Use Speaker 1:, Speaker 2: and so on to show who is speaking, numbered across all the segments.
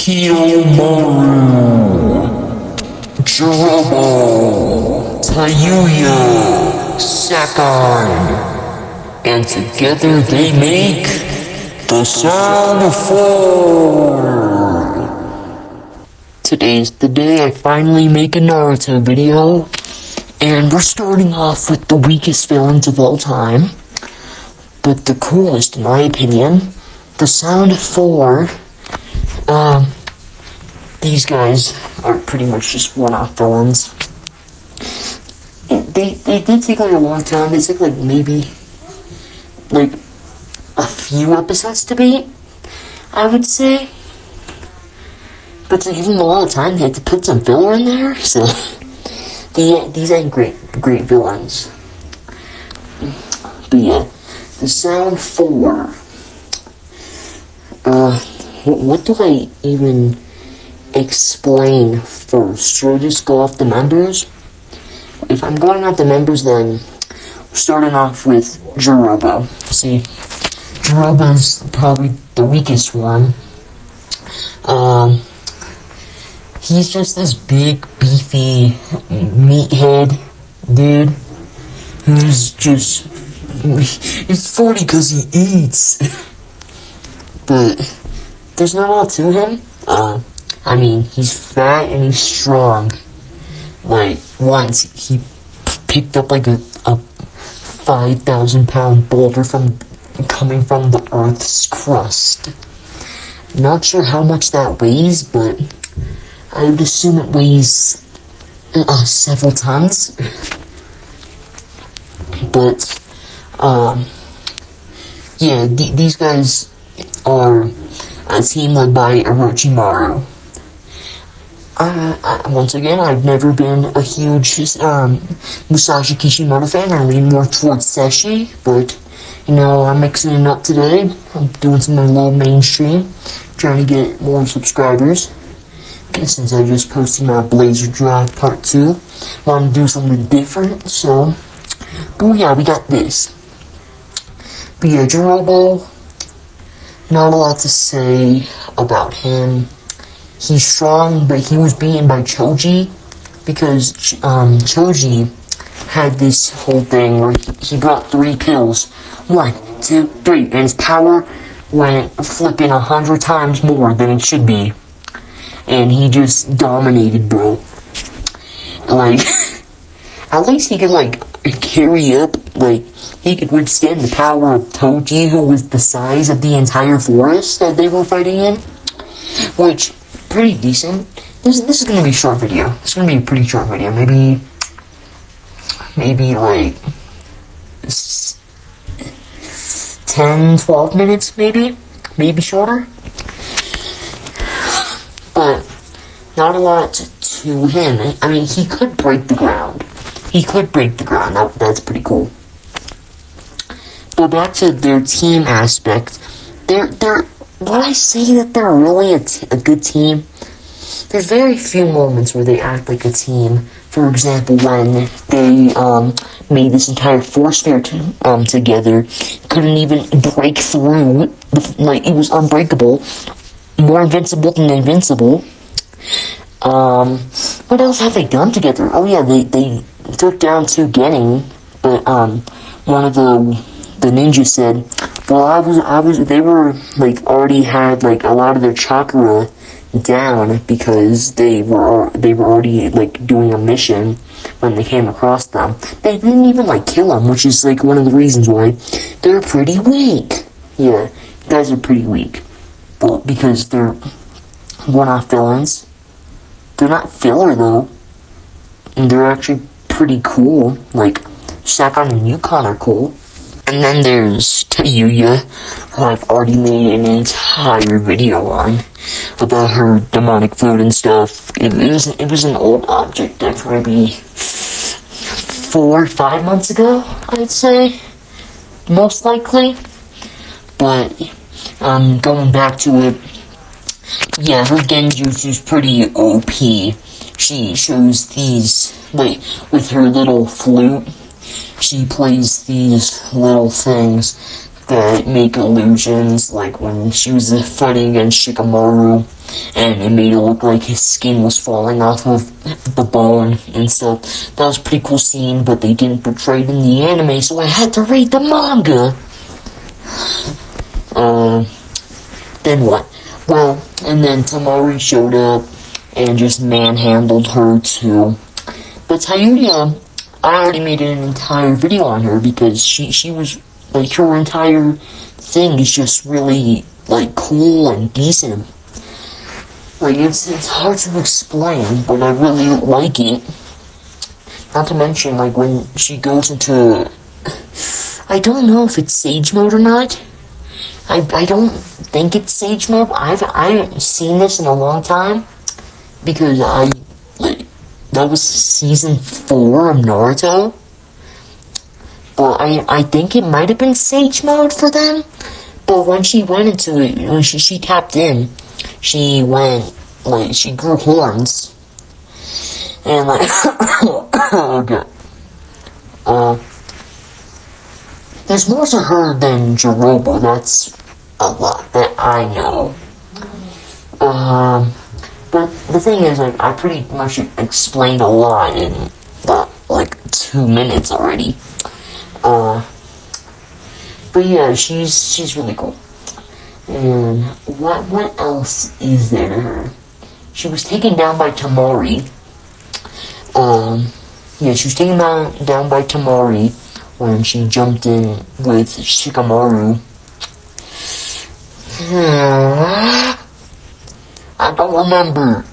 Speaker 1: Kiyomaru, Jirobo, Tayuya, Sakai, and together they make the Sound of Four. Today's the day I finally make a Naruto video, and we're starting off with the weakest villains of all time, but the coolest in my opinion, the Sound of Four. These guys are pretty much just one-off villains. They did take like a long time. They took maybe a few episodes to beat, I would say. But to give them a lot of time, they had to put some filler in there. So these ain't great villains. But yeah, the Sound 4. What do I even explain first? Should I just go off the members? If I'm going off the members, then we're starting off with Jirobo. See, Jirobo's probably the weakest one. He's just this big, beefy, meathead dude who's just... It's funny because he eats. But there's not a lot to him. He's fat and he's strong. Once he picked up a 5,000-pound boulder coming from the Earth's crust. Not sure how much that weighs, but I would assume it weighs several tons. But these guys are a team led by Orochimaru. Once again, I've never been a huge Musashi Kishimoto fan. I lean more towards Seshi, but I'm mixing it up today. I'm doing something a little mainstream, trying to get more subscribers. Since I just posted my Blazer Drive Part 2, wanted to do something different, so booyah, we got this. But yeah, Jirobo, not a lot to say about him. He's strong, but he was beaten by Choji, because Choji had this whole thing where he got 3 kills. 1, 2, 3, and his power went flipping 100 times more than it should be. And he just dominated, bro. At least he could, carry up, he could withstand the power of Toji, who was the size of the entire forest that they were fighting in. Which, pretty decent. This is gonna be a short video. It's gonna be a pretty short video. Maybe 10, 12 minutes, maybe shorter. But not a lot to him. He could break the ground. That's pretty cool. But back to their team aspect. Would I say that they're really a good team? There's very few moments where they act like a team. For example, when they made this entire force sphere together, couldn't even break through. It was unbreakable. More invincible than invincible. What else have they done together? Oh yeah, they took down 2 Genin, but one of the ninjas said, well, they were already had a lot of their chakra down because they were already doing a mission when they came across them. They didn't even kill them, which is one of the reasons why they're pretty weak. Yeah, guys are pretty weak. Well, because they're one-off villains. They're not filler, though. And they're actually pretty cool. Sakon and Yukon are cool. And then there's Tayuya, who I've already made an entire video on about her demonic food and stuff. It was an old object that's maybe 4 or 5 months ago, I'd say. Most likely. But going back to it, yeah, her Genjutsu's pretty OP. She shows these, with her little flute, she plays these little things that make illusions, like when she was fighting against Shikamaru, and it made it look like his skin was falling off of the bone and stuff. That was a pretty cool scene, but they didn't portray it in the anime, so I had to read the manga. Then what? Well, and then Tamari showed up and just manhandled her too. But Tayuya, I already made an entire video on her because she was, like, her entire thing is just really, like, cool and decent. Like, it's hard to explain, but I really like it. Not to mention, like, when she goes into, I don't know if it's Sage Mode or not. I don't think it's Sage Mode. I haven't seen this in a long time, because that was season 4 of Naruto. But I think it might have been Sage Mode for them. But when she went into it, when she tapped in, she went, like, she grew horns. And, like, okay. There's more to her than Jiroba, that's a lot that I know. But the thing is, like, I pretty much explained a lot in, like, 2 minutes already. But yeah, she's really cool. And what else is there to her? She was taken down by Tamari. Yeah, she was taken down by Tamari when she jumped in with Shikamaru. I don't remember.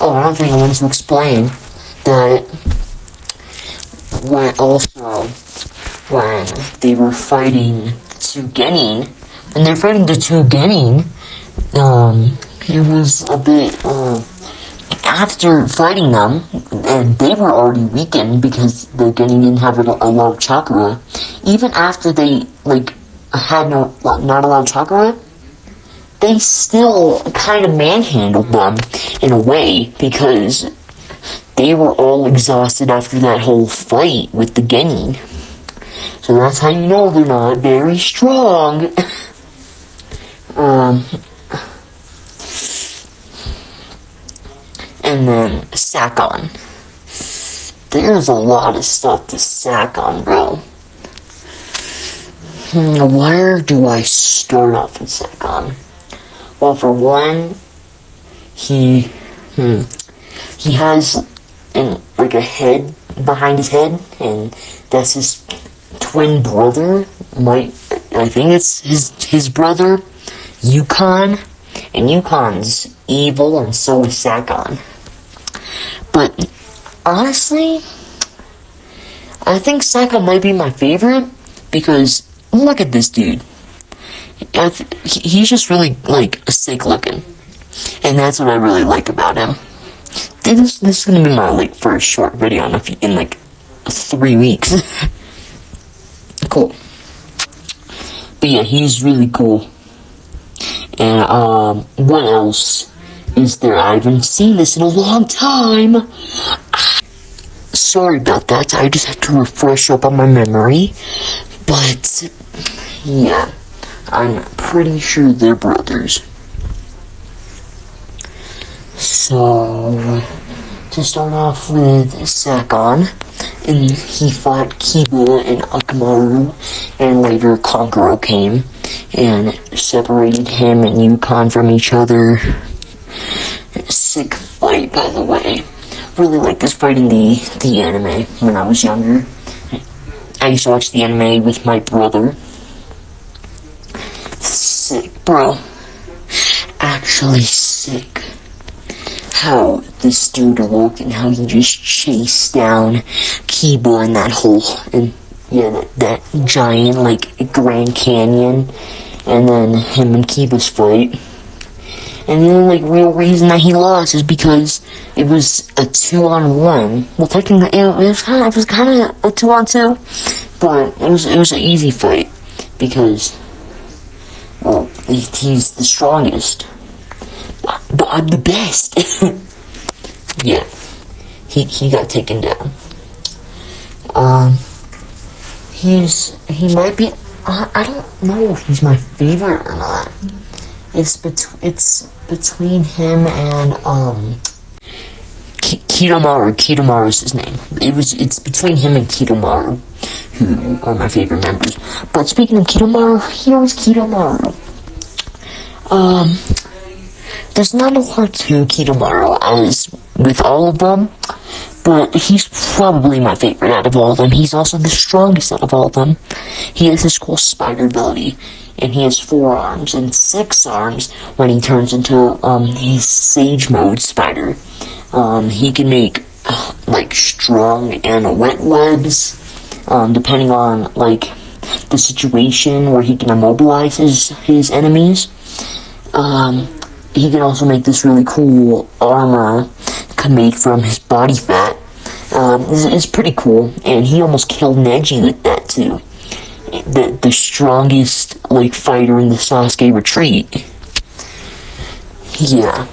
Speaker 1: Another thing I wanted to explain, that when they were fighting two Genin, it was a bit, after fighting them, and they were already weakened because the Genin didn't have a lot of chakra. Even after they, like, had not a lot of chakra, they still kind of manhandled them in a way, because they were all exhausted after that whole fight with the Genin. So that's how you know they're not very strong. And then Sakon. There's a lot of stuff to Sakon, bro. Where do I start off with Sakon? Well, for one, he has a head behind his head, and that's his twin brother. I think it's his brother, Yukon, and Yukon's evil, and so is Sakon. But honestly, I think Sakon might be my favorite, because look at this dude. He's just really, like, sick looking. And that's what I really like about him. This is gonna be my, like, first short video in like 3 weeks. Cool. But yeah, he's really cool. And, what else is there? I haven't seen this in a long time. Sorry about that. I just had to refresh up on my memory. But, yeah. I'm pretty sure they're brothers. So, to start off with Sakon, and he fought Kiba and Akamaru, and later Kankuro came and separated him and Yukon from each other. Sick fight, by the way. Really like this fight in the anime when I was younger. I used to watch the anime with my brother. Sick, bro. Actually sick. How this dude awoke and how he just chased down Kiba in that hole, and yeah, that giant, like, Grand Canyon, and then him and Kiba's fight. And the only, like, real reason that he lost is because it was a 2-on-1. Well, technically, it was kind of a 2-on-2, but it was an easy fight, because, well, he's the strongest. But I'm the best. Yeah. He got taken down. he might be. I don't know if he's my favorite or not. It's between him and Kidomaru. Kidomaru is his name. It's between him and Kidomaru, who are my favorite members. But speaking of Kidomaru, here's Kidomaru. There's not a lot to Kidomaru as with all of them, but he's probably my favorite out of all of them. He's also the strongest out of all of them. He has this cool spider ability, and he has 4 arms and 6 arms when he turns into his Sage Mode spider. He can make like strong and wet webs, depending on like the situation where he can immobilize his enemies. He can also make this really cool armor made from his body fat. It's pretty cool, and he almost killed Neji with that too. The strongest like fighter in the Sasuke retreat. Yeah,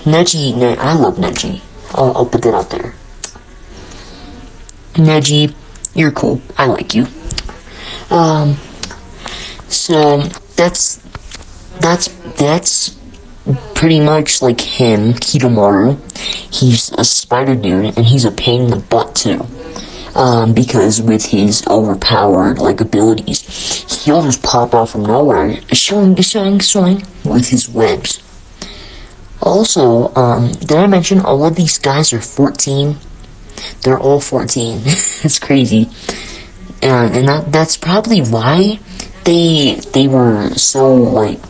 Speaker 1: Neji. I love Neji. I'll put that out there. Neji, you're cool. I like you. So that's pretty much like him, Kidomaru. He's a spider dude, and he's a pain in the butt too. Because with his overpowered like abilities, he'll just pop out from nowhere, showing with his webs. Also, did I mention all of these guys are 14? They're all 14. It's crazy. And that's probably why they were so like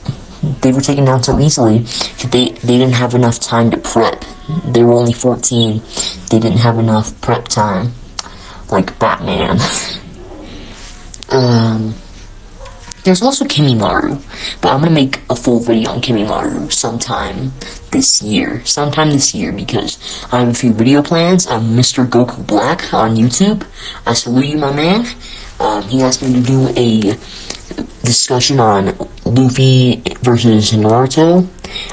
Speaker 1: they were taken down so easily. They didn't have enough time to prep. They were only 14. They didn't have enough prep time, like Batman. There's also Kimimaro, but I'm gonna make a full video on Kimimaro sometime this year, because I have a few video plans. I'm Mr. Goku Black on YouTube. I salute you, my man. He asked me to do a discussion on Luffy versus Naruto.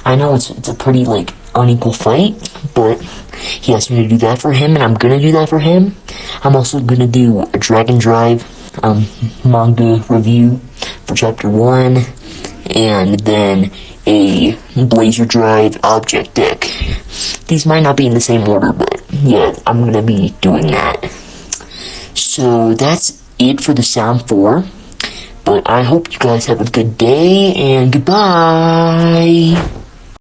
Speaker 1: I know it's a pretty like unequal fight, but he asked me to do that for him, and I'm gonna do that for him. I'm also gonna do a Dragon Drive manga review for chapter 1, and then a Blazer Drive object deck. These might not be in the same order, but yeah, I'm gonna be doing that. So that's it for the Sound 4. But I hope you guys have a good day, and goodbye!